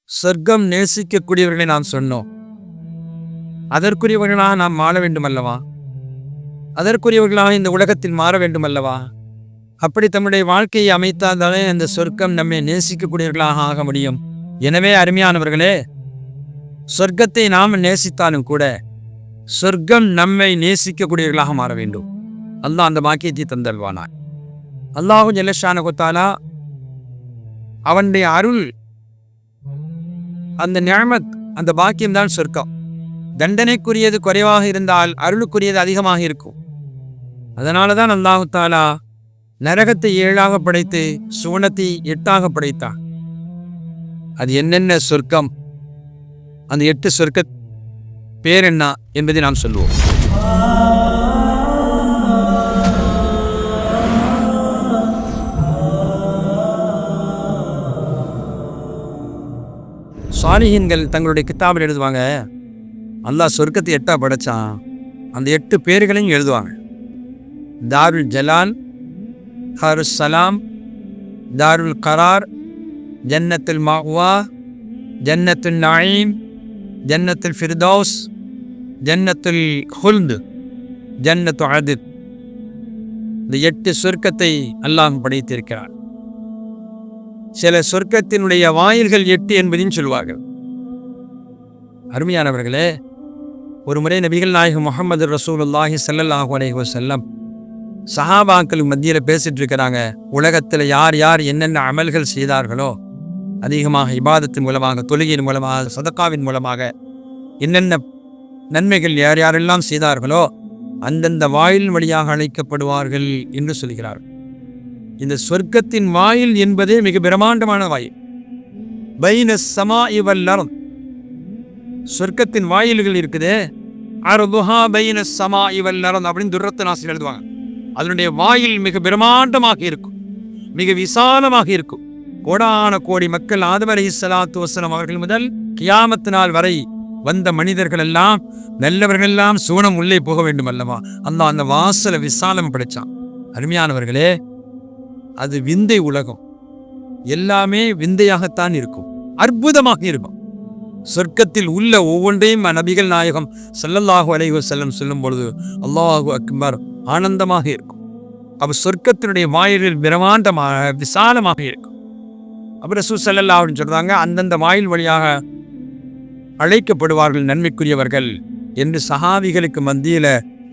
சொர்க்கம் நேசிக்கக்கூடியவர்களை நாம் சொன்னோம். அதற்குரியவர்களாக நாம் வாழ வேண்டும் அல்லவா? அதற்குரியவர்களாக இந்த உலகத்தில் மாற வேண்டும் அல்லவா? அப்படி தம்முடைய வாழ்க்கையை அமைத்தால்தானே அந்த சொர்க்கம் நம்மை நேசிக்கக்கூடியவர்களாக ஆக முடியும். எனவே அருமையானவர்களே, சொர்க்கத்தை நாம் நேசித்தாலும் கூட சொர்க்கம் நம்மை நேசிக்கக்கூடியவர்களாக மாற வேண்டும். அல்லாஹ் அந்த பாக்கியத்தை தந்தல்வானார். அல்லாஹு ஜல்லஷானஹு தஆலா அவனுடைய அருள், அந்த நிஅமத், அந்த பாக்கியம்தான் சொர்க்கம். தண்டனைக்குரியது குறைவாக இருந்தால் அருளுக்குரியது அதிகமாக இருக்கும். அதனால தான் அல்லாஹு தஆலா நரகத்தை 7ஆக படைத்து சுவனத்தை 8ஆக படைத்தான். அது என்னென்ன சொர்க்கம், அந்த 8 சொர்க்க பேர் என்ன என்பதை நாம் சொல்லுவோம். சாலிஹீன்கள் தங்களுடைய கித்தாபில் எழுதுவாங்க, அல்லாஹ் சொர்க்கத்தை 8ஆ படைச்சான். அந்த 8 பேர்களையும் எழுதுவாங்க. தாருல் ஜலால், தாருல் சலாம், தாருல் கரார், ஜன்னத்துல் மஅவா, ஜன்னத்துல் நஈம், ஜன்னத்துல் ஃபிர்தௌஸ், ஜன்னத்துல் ஹுல்த், ஜன்னத்து அத்ன். இந்த 8 சொர்க்கத்தை அல்லாஹ் படைத்திருக்கிறார். சில சொர்க்கத்தினுடைய வாயில்கள் 8 என்பதையும் சொல்வார்கள். அருமையானவர்களே, ஒரு முறை நபிகள் நாயகம் முஹம்மது ரசூலுல்லாஹி ஸல்லல்லாஹு அலைஹி வஸல்லம் சஹாபாக்கள் மத்தியில் பேசிட்டு இருக்கிறாங்க. உலகத்தில் யார் யார் என்னென்ன அமல்கள் செய்தார்களோ, அதிகமாக இபாதத்தின் மூலமாக, தொழுகையின் மூலமாக, சதக்காவின் மூலமாக என்னென்ன நன்மைகள் யார் யாரெல்லாம் செய்தார்களோ அந்தந்த வாயில் வழியாக அழைக்கப்படுவார்கள் என்று சொல்கிறார். இந்த சொர்க்கத்தின் வாயில் என்பதே மிக பிரமாண்டமான வாயில். பைன ஸமாஇ வல் அர்த், சொர்க்கத்தின் வாயில்கள் இருக்குதே, அர்துஹா பைன ஸமாஇ வல் அர்த் அப்படின்னு துர்ரத்து நாசிர் எழுதுவாங்க. அதனுடைய வாயில் மிக பிரமாண்டமாக இருக்கும், மிக விசாலமாக இருக்கும். கோடான கோடி மக்கள் ஆதம் அலைஹிஸ்ஸலாத்து வஸ்ஸலாம் அவர்கள் முதல் கியாமத் நாள் வரை வந்த மனிதர்கள் எல்லாம், நல்லவர்கள் எல்லாம் சுவனம் உள்ளே போக வேண்டும் அல்லவா? அல்லாஹ் அந்த வாசலை விசாலம் படைச்சான். அருமையானவர்களே, அது விந்தை உலகம். எல்லாமே விந்தையாகத்தான் இருக்கும், அற்புதமாக இருக்கும். சொர்க்கத்தில் உள்ள ஒவ்வொன்றையும் நபிகள் நாயகம் ஸல்லல்லாஹு அலைஹி வஸல்லம் சொல்லும் பொழுது அல்லாஹு அக்பர் ஆனந்தமாக இருக்கும். அப்ப சொர்க்கத்தினுடைய வாயில்கள் பிரமாண்டமாக விசாலமாக இருக்கும். அப்புறம் ரசூல் ஸல்லல்லாஹு அலைஹி சொல்றாங்க, அந்தந்த வாயில் வழியாக அழைக்கப்படுவார்கள் நன்மைக்குரியவர்கள் என்று சஹாபிகளுக்கு மத்தியில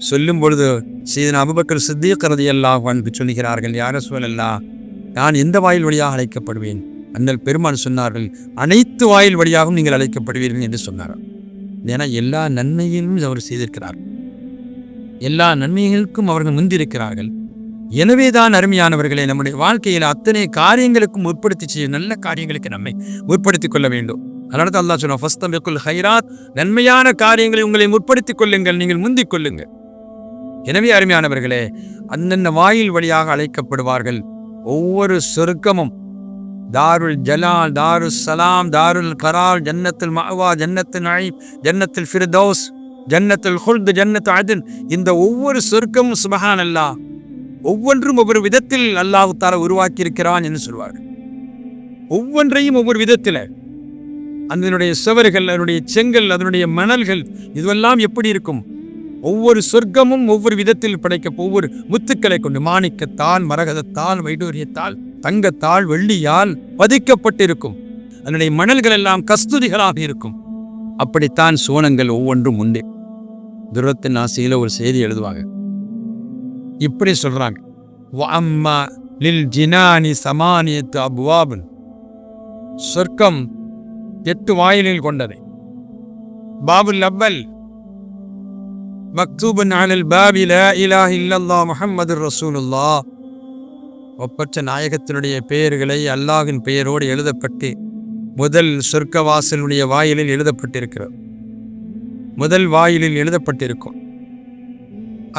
சொல்லும் பொழுது சையதுனா அபூபக்கர் சித்தீக் ரலியல்லாஹு அன்ஹு சொல்கிறார்கள், யா ரசூலல்லாஹ், நான் எந்த வாயில் வழியாக அழைக்கப்படுவேன்? அண்ணல் பெருமான் சொன்னார்கள், அனைத்து வாயில் வழியாகவும் நீங்கள் அழைக்கப்படுவீர்கள் என்று சொன்னார். ஏன்னா எல்லா நன்மையிலும் அவர் செய்திருக்கிறார், எல்லா நன்மைகளுக்கும் அவர்கள் முந்திருக்கிறார்கள். எனவேதான் அருமையானவர்களை, நம்முடைய வாழ்க்கையில் அத்தனை காரியங்களுக்கும் முற்படுத்தி செய்ய, நல்ல காரியங்களுக்கு நம்மை முற்படுத்திக் கொள்ள வேண்டும். அதனால தான் அல்லாஹ் சொன்னான், ஃபஸ்தபிகுல் ஹைராத், நன்மையான காரியங்களை உங்களை முற்படுத்திக் கொள்ளுங்கள், நீங்கள் முந்திக் கொள்ளுங்கள். எனவே அருமையானவர்களே, அந்தந்த வாயில் வழியாக அழைக்கப்படுவார்கள். ஒவ்வொரு சொர்க்கமும் தாருல் ஜலால், தாருல் சலாம், தாருல் கரார், ஜன்னத்துல் மஅவா, ஜன்னத்துல் நஈம், ஜன்னத்துல் ஃபிர்தௌஸ், ஜன்னத்துல் ஹுல்த், ஜன்னத்து அத்ன், இந்த ஒவ்வொரு சொர்க்கமும் சுப்ஹானல்லாஹ், ஒவ்வொன்றும் ஒவ்வொரு விதத்தில் அல்லாஹ் தஆலா உருவாக்கி இருக்கிறான் என்று சொல்வார்கள். ஒவ்வொன்றையும் ஒவ்வொரு விதத்தில், அதனுடைய சுவர்கள், அதனுடைய செங்கல், அதனுடைய மணல்கள், இதுவெல்லாம் எப்படி இருக்கும்? ஒவ்வொரு சொர்க்கமும் ஒவ்வொரு விதத்தில் படைக்க, ஒவ்வொரு முத்துக்களை கொண்டு, மாணிக்கத்தால், மரகதத்தால், வைடூரியத்தால், தங்கத்தால், வெள்ளியால் பதிக்கப்பட்டிருக்கும். அதனுடைய மணல்கள் எல்லாம் கஸ்தூரிகளாக இருக்கும். அப்படித்தான் சோனங்கள் ஒவ்வொன்றும் உண்டு. துர்ரத்தின் ஆசையில் ஒரு செய்தி எழுதுவாங்க, இப்படி சொல்றாங்க, வஅம்மா லில் ஜினானி ஸமானியத்து அப்வாபுன், சொர்க்கம் 8 வாயிலில் கொண்டது. பாபுல் அவ்வல் மக்தூபன் அலல் பாபி லா இலாஹ இல்லல்லாஹ் முஹம்மதுர் ரசூலுல்லாஹ், ஒப்பற்ற நாயகத்தினுடைய பெயர்களை அல்லாஹ்வின் பெயரோடு எழுதப்பட்டு முதல் சொர்க்க வாசலுடைய வாயிலில் எழுதப்பட்டிருக்கிறது. முதல் வாயிலில் எழுதப்பட்டிருக்கும்.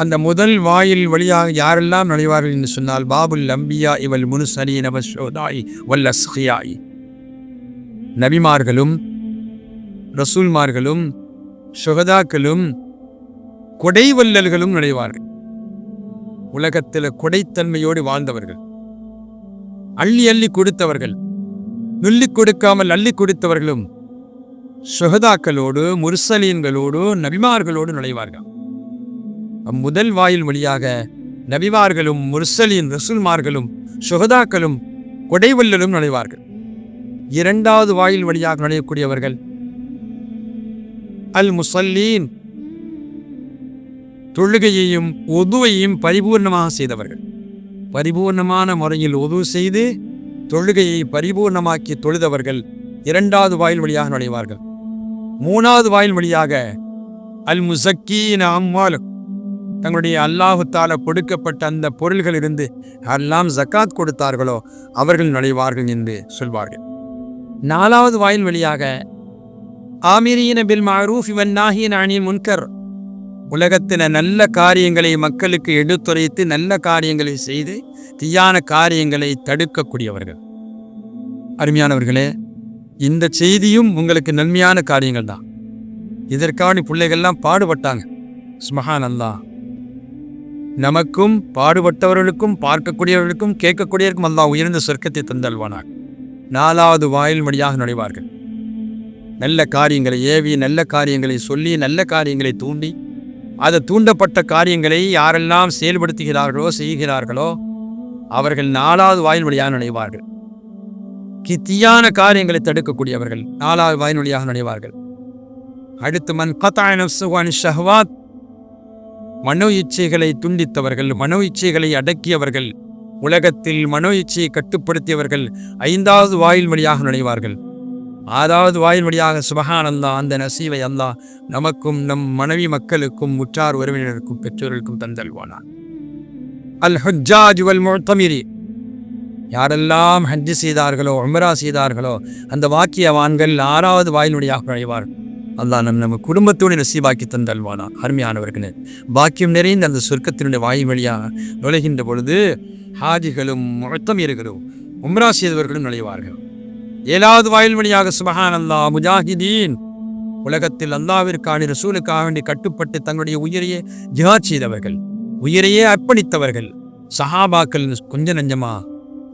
அந்த முதல் வாயில் வழியாக யாரெல்லாம் நுழைவார்கள் என்று சொன்னால், பாபுல் அம்பியா இவல் முர்ஸலீன வஷ்ஷுஹதாஇ வல் அஸ்கியாஇ, நபிமார்களும் ரசூல்மார்களும் ஷுஹதாக்களும் கொடைவல்லல்களும் நுழைவார்கள். உலகத்தில் கொடைத்தன்மையோடு வாழ்ந்தவர்கள், அள்ளி அள்ளி கொடுத்தவர்கள், நுள்ளிக் கொடுக்காமல் அள்ளிக் கொடுத்தவர்களும் ஷுஹதாக்களோடு, முர்சலீன்களோடு, நபிமார்களோடு நுழைவார்கள். முதல் வாயில் வழியாக நபிமார்களும், முர்சலீன் ரசூல்மார்களும், ஷுஹதாக்களும், கொடைவல்லலும் நுழைவார்கள். இரண்டாவது வாயில் வழியாக நுழையக்கூடியவர்கள் அல் முசல்லீன், தொழுகையையும் ஒதுவையும் பரிபூர்ணமாக செய்தவர்கள். பரிபூர்ணமான முறையில் ஒது செய்து தொழுகையை பரிபூர்ணமாக்கி தொழுதவர்கள் இரண்டாவது வாயில் வழியாக நுழைவார்கள். மூணாவது வாயில் வழியாக அல் முசக்கீன அம்வாலும், தங்களுடைய அல்லாஹு தால கொடுக்கப்பட்ட அந்த பொருள்களிலிருந்து எல்லாம் ஜக்காத் கொடுத்தார்களோ அவர்கள் நுழைவார்கள் என்று சொல்வார்கள். நாலாவது வாயில் வழியாக ஆமிரீன பில் மஅரூஃபி வன்னாஹீன அனில் முன்கர், உலகத்தின நல்ல காரியங்களை மக்களுக்கு எடுத்துரைத்து நல்ல காரியங்களை செய்து தீயான காரியங்களை தடுக்கக்கூடியவர்கள். அருமையானவர்களே, இந்த செய்தியும் உங்களுக்கு நன்மையான காரியங்கள் தான். இதற்கான பிள்ளைகள்லாம் பாடுபட்டாங்க. சுப்ஹான் அல்லாஹ். நமக்கும் பாடுபட்டவர்களுக்கும் பார்க்கக்கூடியவர்களுக்கும் கேட்கக்கூடியவர்களுக்கும் அல்லாஹ் உயர்ந்த சொர்க்கத்தை தந்தல்வானார். நாலாவது வாயில் வழியாக நுழைவார்கள். நல்ல காரியங்களை ஏவி, நல்ல காரியங்களை சொல்லி, நல்ல காரியங்களை தூண்டி, அது தூண்டப்பட்ட காரியங்களை யாரெல்லாம் செயல்படுத்துகிறார்களோ செய்கிறார்களோ அவர்கள் நாலாவது வாயில் வழியாக நுழைவார்கள். தீயான காரியங்களை தடுக்கக்கூடியவர்கள் நாலாவது வாயில் வழியாக நுழைவார்கள். அடுத்து மன் கதஅ நஃப்ஸஹு அன் ஷஹவாத், மனோ இச்சைகளை துண்டித்தவர்கள், மனோ இச்சைகளை அடக்கியவர்கள், உலகத்தில் மனோ இச்சையை கட்டுப்படுத்தியவர்கள் ஐந்தாவது வாயில் வழியாக நுழைவார்கள். ஆறாவது வாயில் வழியாக சுப்ஹான் அல்லாஹ், அந்த நசீவை அல்லாஹ் நமக்கும் நம் மனைவி மக்களுக்கும் உற்றார் உறவினருக்கும் பெற்றோர்களுக்கும் தந்தல்வானார். அல் ஹுஜ்ஜாஜ் வல் முஅ்தமிரி, யாரெல்லாம் ஹஜ் செய்தார்களோ உம்ரா செய்தார்களோ அந்த வாக்கியவான்கள் ஆறாவது வாயில் வழியாக நுழைவார்கள். அல்லாஹ் நம்ம குடும்பத்தோடு நசீபாக்கி தந்தல்வானா. அருமையானவர்களே, பாக்கியம் நிறைந்த அந்த சொர்க்கத்தினுடைய வாயில் வழியாக நுழைகின்ற பொழுது ஹாஜிகளும் முஅ்தமிர்களும் உம்ரா செய்தவர்களும் நுழைவார்கள். ஏழாவது வாயில் வழியாக சுப்ஹான் அல்லாஹ் முஜாஹிதீன், உலகத்தில் அல்லாஹ்விற்கான ரசூலுக்காக வேண்டி கட்டுப்பட்டு தங்களுடைய உயிரையே ஜிஹாத் செய்தவர்கள், உயிரையே அர்ப்பணித்தவர்கள். சஹாபாக்கள் கொஞ்ச நஞ்சமா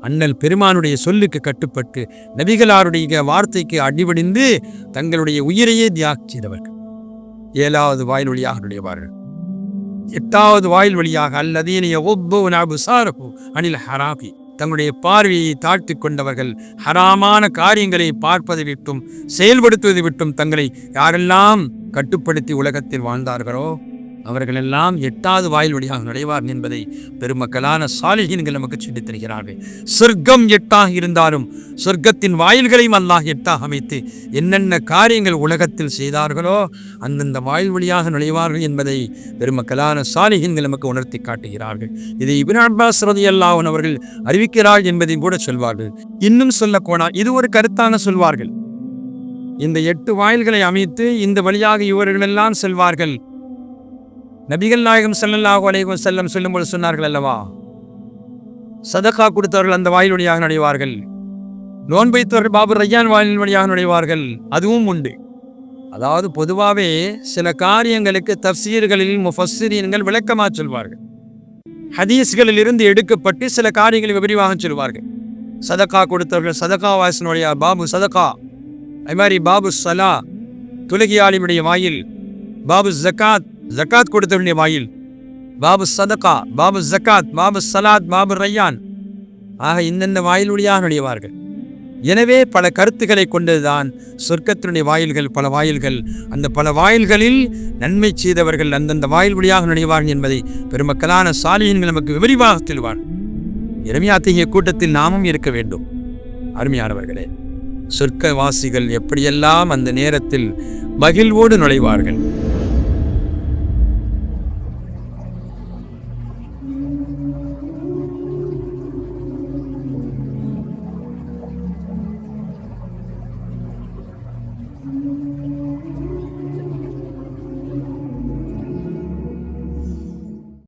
அண்ணல் பெருமானுடைய சொல்லுக்கு கட்டுப்பட்டு நபிகளாருடைய வார்த்தைக்கு அடிபடிந்து தங்களுடைய உயிரையே தியாகம் செய்தவர்கள் ஏழாவது வாயில் வழியாக நுழைவார்கள். எட்டாவது வாயில் வழியாக அல்லதீன யகுத்தூன அப்சாரஹும் அனில் ஹராமி, தங்களுடைய பார்வையை தாழ்த்தி கொண்டவர்கள், ஹராமான காரியங்களை பார்ப்பதை விட்டும் செயல்படுத்துவதை விட்டும் தங்களை யாரெல்லாம் கட்டுப்படுத்தி உலகத்தில் வாழ்ந்தார்களோ அவர்களெல்லாம் எட்டாவது வாயில் வழியாக நுழைவார் என்பதை பெருமக்களான சாலிஹீன்கள் நமக்கு சொல்லித் தருகிறார்கள். சொர்க்கம் எட்டாக இருந்தாலும் சொர்க்கத்தின் வாயில்களையும் அல்லாஹ் எட்டாக அமைத்து என்னென்ன காரியங்கள் உலகத்தில் செய்தார்களோ அந்தந்த வாயில் வழியாக நுழைவார்கள் என்பதை பெருமக்களான சாலிஹீன்கள் நமக்கு உணர்த்தி காட்டுகிறார்கள். இதை இப்னு அப்பாஸ் ரலியல்லாஹு அன்ஹு அவர்கள் அறிவிக்கிறார் என்பதையும் கூட சொல்வார்கள். இன்னும் சொல்ல போனால் இது ஒரு கருத்தான சொல்வார்கள். இந்த 8 வாயில்களை அமைத்து இந்த வழியாக இவர்களெல்லாம் செல்வார்கள். நபிகள் நாயகம் ஸல்லல்லாஹு அலைஹி வஸல்லம் சொல்லும்போது சொன்னார்கள் அல்லவா, சதகா கொடுத்தவர்கள் அந்த வாயில் வழியாக நுழைவார்கள், நோன்பு வைத்தவர்கள் பாபு ரய்யான் வாயில் வழியாக நுழைவார்கள். அதுவும் உண்டு. அதாவது பொதுவாகவே சில காரியங்களுக்கு தஃப்சீர்களில் முஃபஸ்ஸிரீன்கள் விளக்கமாக சொல்வார்கள். ஹதீஸ்களில் இருந்து எடுக்கப்பட்டு சில காரியங்களை விரிவாக சொல்வார்கள். சதகா கொடுத்தவர்கள் சதகா வாசன் வழியாக பாபு சதகா, அது மாதிரி பாபு சலா தொழுகையாளினுடைய வாயில், பாபு ஜக்காத் ஜக்காத் கொடுத்தவருடைய வாயில், பாபு சதகா, பாபு ஜக்காத், பாபு சலாத், பாபு ரய்யான், ஆக இந்தந்த வாயில் வழியாக நுழைவார்கள். எனவே பல கருத்துக்களை கொண்டதுதான் சொர்க்கத்தினுடைய வாயில்கள். பல வாயில்கள், அந்த பல வாயில்களில் நன்மை செய்தவர்கள் அந்தந்த வாயில் வழியாக நுழைவார்கள் என்பதை பெருமக்களான சாலிஹீன்கள் நமக்கு விரிவாக சொல்வார். எனவே அத்தகைய கூட்டத்தில் நாமும் இருக்க வேண்டும். அருமையானவர்களே, சொர்க்கவாசிகள் எப்படியெல்லாம் அந்த நேரத்தில் மகிழ்வோடு நுழைவார்கள்.